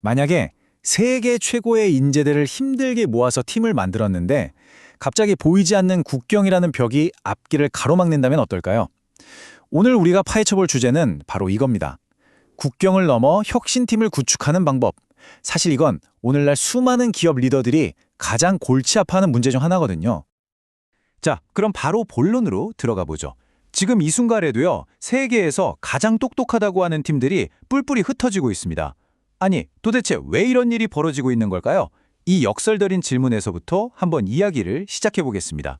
만약에 세계 최고의 인재들을 힘들게 모아서 팀을 만들었는데 갑자기 보이지 않는 국경이라는 벽이 앞길을 가로막는다면 어떨까요? 오늘 우리가 파헤쳐볼 주제는 바로 이겁니다. 국경을 넘어 혁신팀을 구축하는 방법. 사실 이건 오늘날 수많은 기업 리더들이 가장 골치 아파하는 문제 중 하나거든요. 자, 그럼 바로 본론으로 들어가 보죠. 지금 이 순간에도요, 세계에서 가장 똑똑하다고 하는 팀들이 뿔뿔이 흩어지고 있습니다. 아니, 도대체 왜 이런 일이 벌어지고 있는 걸까요? 이 역설적인 질문에서부터 한번 이야기를 시작해 보겠습니다.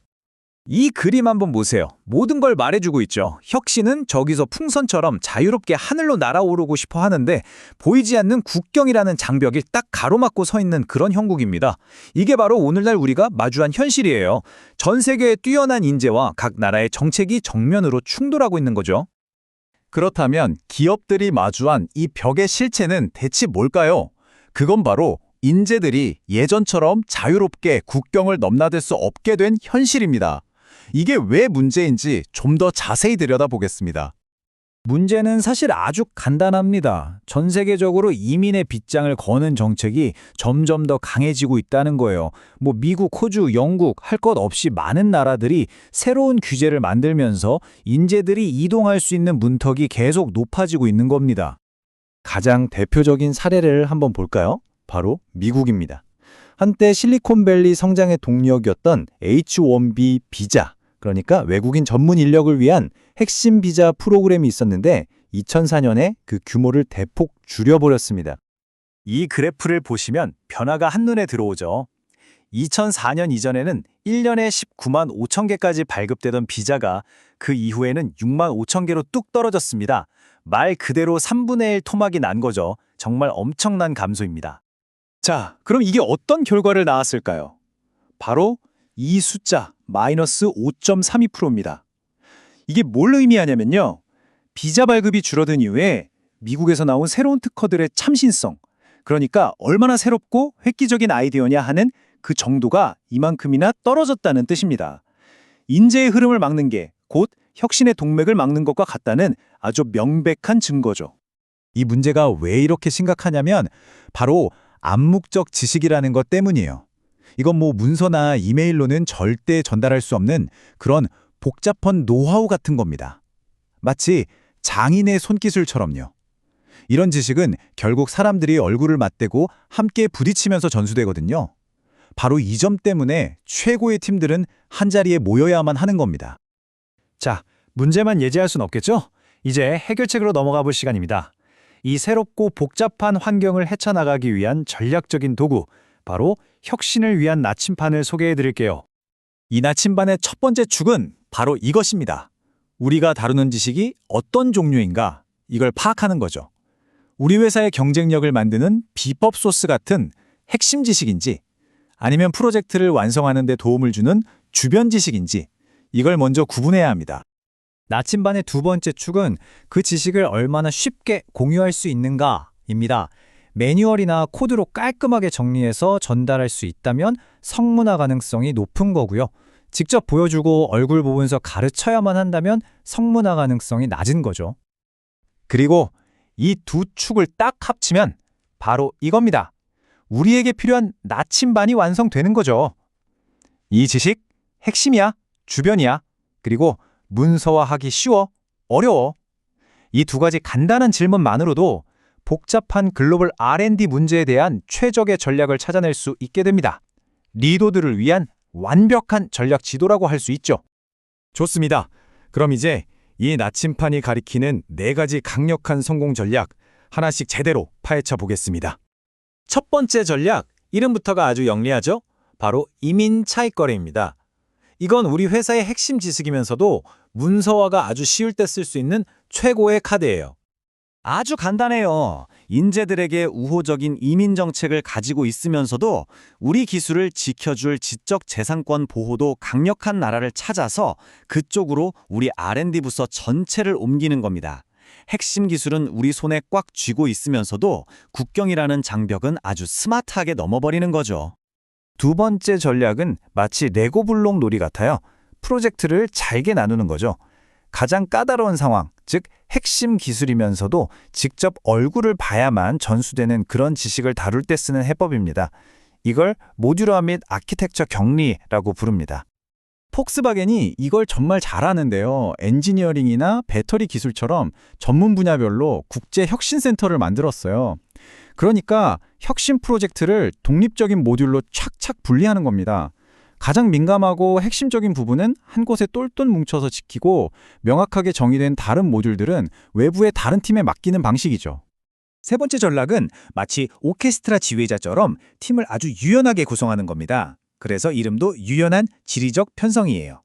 이 그림 한번 보세요. 모든 걸 말해주고 있죠. 혁신은 저기서 풍선처럼 자유롭게 하늘로 날아오르고 싶어 하는데 보이지 않는 국경이라는 장벽이 딱 가로막고 서 있는 그런 형국입니다. 이게 바로 오늘날 우리가 마주한 현실이에요. 전 세계의 뛰어난 인재와 각 나라의 정책이 정면으로 충돌하고 있는 거죠. 그렇다면 기업들이 마주한 이 벽의 실체는 대체 뭘까요? 그건 바로 인재들이 예전처럼 자유롭게 국경을 넘나들 수 없게 된 현실입니다. 이게 왜 문제인지 좀 더 자세히 들여다보겠습니다. 문제는 사실 아주 간단합니다. 전 세계적으로 이민의 빗장을 거는 정책이 점점 더 강해지고 있다는 거예요. 미국, 호주, 영국 할 것 없이 많은 나라들이 새로운 규제를 만들면서 인재들이 이동할 수 있는 문턱이 계속 높아지고 있는 겁니다. 가장 대표적인 사례를 한번 볼까요? 바로 미국입니다. 한때 실리콘밸리 성장의 동력이었던 H-1B 비자, 그러니까 외국인 전문 인력을 위한 핵심 비자 프로그램이 있었는데 2004년에 그 규모를 대폭 줄여버렸습니다. 이 그래프를 보시면 변화가 한눈에 들어오죠. 2004년 이전에는 1년에 19만 5천 개까지 발급되던 비자가 그 이후에는 6만 5천 개로 뚝 떨어졌습니다. 말 그대로 3분의 1 토막이 난 거죠. 정말 엄청난 감소입니다. 자, 그럼 이게 어떤 결과를 낳았을까요? 바로 이 숫자, 마이너스 5.32%입니다. 이게 뭘 의미하냐면요. 비자 발급이 줄어든 이후에 미국에서 나온 새로운 특허들의 참신성, 그러니까 얼마나 새롭고 획기적인 아이디어냐 하는 그 정도가 이만큼이나 떨어졌다는 뜻입니다. 인재의 흐름을 막는 게 곧 혁신의 동맥을 막는 것과 같다는 아주 명백한 증거죠. 이 문제가 왜 이렇게 심각하냐면 바로 암묵적 지식이라는 것 때문이에요. 이건 문서나 이메일로는 절대 전달할 수 없는 그런 복잡한 노하우 같은 겁니다. 마치 장인의 손기술처럼요. 이런 지식은 결국 사람들이 얼굴을 맞대고 함께 부딪히면서 전수되거든요. 바로 이 점 때문에 최고의 팀들은 한자리에 모여야만 하는 겁니다. 자, 문제만 예지할 순 없겠죠? 이제 해결책으로 넘어가 볼 시간입니다. 이 새롭고 복잡한 환경을 헤쳐나가기 위한 전략적인 도구, 바로 혁신을 위한 나침반을 소개해 드릴게요. 이 나침반의 첫 번째 축은 바로 이것입니다. 우리가 다루는 지식이 어떤 종류인가, 이걸 파악하는 거죠. 우리 회사의 경쟁력을 만드는 비법 소스 같은 핵심 지식인지, 아니면 프로젝트를 완성하는 데 도움을 주는 주변 지식인지, 이걸 먼저 구분해야 합니다. 나침반의 두 번째 축은 그 지식을 얼마나 쉽게 공유할 수 있는가입니다. 매뉴얼이나 코드로 깔끔하게 정리해서 전달할 수 있다면 성문화 가능성이 높은 거고요. 직접 보여주고 얼굴 보면서 가르쳐야만 한다면 성문화 가능성이 낮은 거죠. 그리고 이 두 축을 딱 합치면 바로 이겁니다. 우리에게 필요한 나침반이 완성되는 거죠. 이 지식, 핵심이야, 주변이야, 그리고 문서화하기 쉬워, 어려워. 이 두 가지 간단한 질문만으로도 복잡한 글로벌 R&D 문제에 대한 최적의 전략을 찾아낼 수 있게 됩니다. 리더들을 위한 완벽한 전략 지도라고 할 수 있죠. 좋습니다. 그럼 이제 이 나침판이 가리키는 4가지 강력한 성공 전략 하나씩 제대로 파헤쳐 보겠습니다. 첫 번째 전략, 이름부터가 아주 영리하죠? 바로 이민 차익거래입니다. 이건 우리 회사의 핵심 지식이면서도 문서화가 아주 쉬울 때 쓸 수 있는 최고의 카드예요. 아주 간단해요. 인재들에게 우호적인 이민 정책을 가지고 있으면서도 우리 기술을 지켜줄 지적 재산권 보호도 강력한 나라를 찾아서 그쪽으로 우리 R&D 부서 전체를 옮기는 겁니다. 핵심 기술은 우리 손에 꽉 쥐고 있으면서도 국경이라는 장벽은 아주 스마트하게 넘어버리는 거죠. 두 번째 전략은 마치 레고 블록 놀이 같아요. 프로젝트를 잘게 나누는 거죠. 가장 까다로운 상황, 즉 핵심 기술이면서도 직접 얼굴을 봐야만 전수되는 그런 지식을 다룰 때 쓰는 해법입니다. 이걸 모듈화 및 아키텍처 격리라고 부릅니다. 폭스바겐이 이걸 정말 잘하는데요. 엔지니어링이나 배터리 기술처럼 전문 분야별로 국제 혁신센터를 만들었어요. 그러니까 혁신 프로젝트를 독립적인 모듈로 착착 분리하는 겁니다. 가장 민감하고 핵심적인 부분은 한 곳에 똘똘 뭉쳐서 지키고 명확하게 정의된 다른 모듈들은 외부의 다른 팀에 맡기는 방식이죠. 세 번째 전략은 마치 오케스트라 지휘자처럼 팀을 아주 유연하게 구성하는 겁니다. 그래서 이름도 유연한 지리적 편성이에요.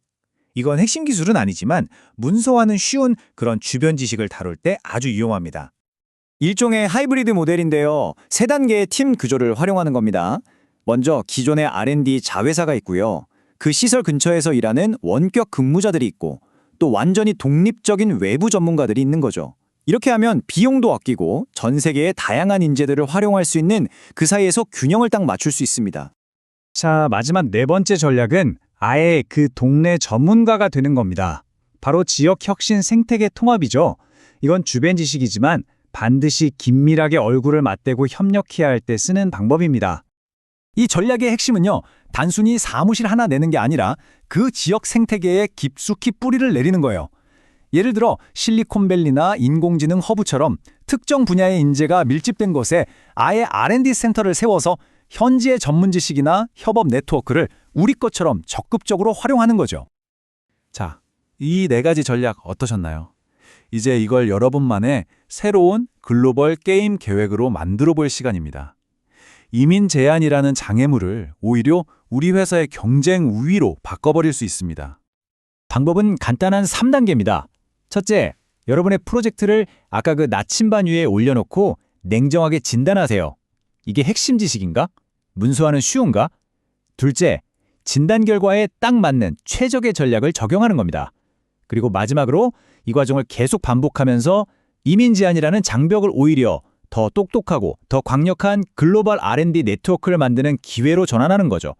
이건 핵심 기술은 아니지만 문서화는 쉬운 그런 주변 지식을 다룰 때 아주 유용합니다. 일종의 하이브리드 모델인데요. 세 단계의 팀 구조를 활용하는 겁니다. 먼저 기존의 R&D 자회사가 있고요. 그 시설 근처에서 일하는 원격 근무자들이 있고 또 완전히 독립적인 외부 전문가들이 있는 거죠. 이렇게 하면 비용도 아끼고 전 세계의 다양한 인재들을 활용할 수 있는 그 사이에서 균형을 딱 맞출 수 있습니다. 자, 마지막 네 번째 전략은 아예 그 동네 전문가가 되는 겁니다. 바로 지역 혁신 생태계 통합이죠. 이건 주변 지식이지만 반드시 긴밀하게 얼굴을 맞대고 협력해야 할 때 쓰는 방법입니다. 이 전략의 핵심은요, 단순히 사무실 하나 내는 게 아니라 그 지역 생태계에 깊숙이 뿌리를 내리는 거예요. 예를 들어 실리콘밸리나 인공지능 허브처럼 특정 분야의 인재가 밀집된 곳에 아예 R&D 센터를 세워서 현지의 전문 지식이나 협업 네트워크를 우리 것처럼 적극적으로 활용하는 거죠. 자, 이 네 가지 전략 어떠셨나요? 이제 이걸 여러분만의 새로운 글로벌 게임 계획으로 만들어 볼 시간입니다. 이민 제한이라는 장애물을 오히려 우리 회사의 경쟁 우위로 바꿔버릴 수 있습니다. 방법은 간단한 3단계입니다. 첫째, 여러분의 프로젝트를 아까 그 나침반 위에 올려놓고 냉정하게 진단하세요. 이게 핵심 지식인가? 문서화는 쉬운가? 둘째, 진단 결과에 딱 맞는 최적의 전략을 적용하는 겁니다. 그리고 마지막으로 이 과정을 계속 반복하면서 이민 제한이라는 장벽을 오히려 더 똑똑하고 더 강력한 글로벌 R&D 네트워크를 만드는 기회로 전환하는 거죠.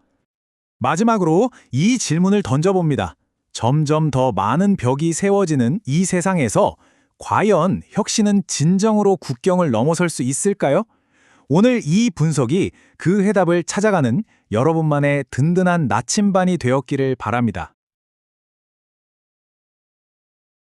마지막으로 이 질문을 던져봅니다. 점점 더 많은 벽이 세워지는 이 세상에서 과연 혁신은 진정으로 국경을 넘어설 수 있을까요? 오늘 이 분석이 그 해답을 찾아가는 여러분만의 든든한 나침반이 되었기를 바랍니다.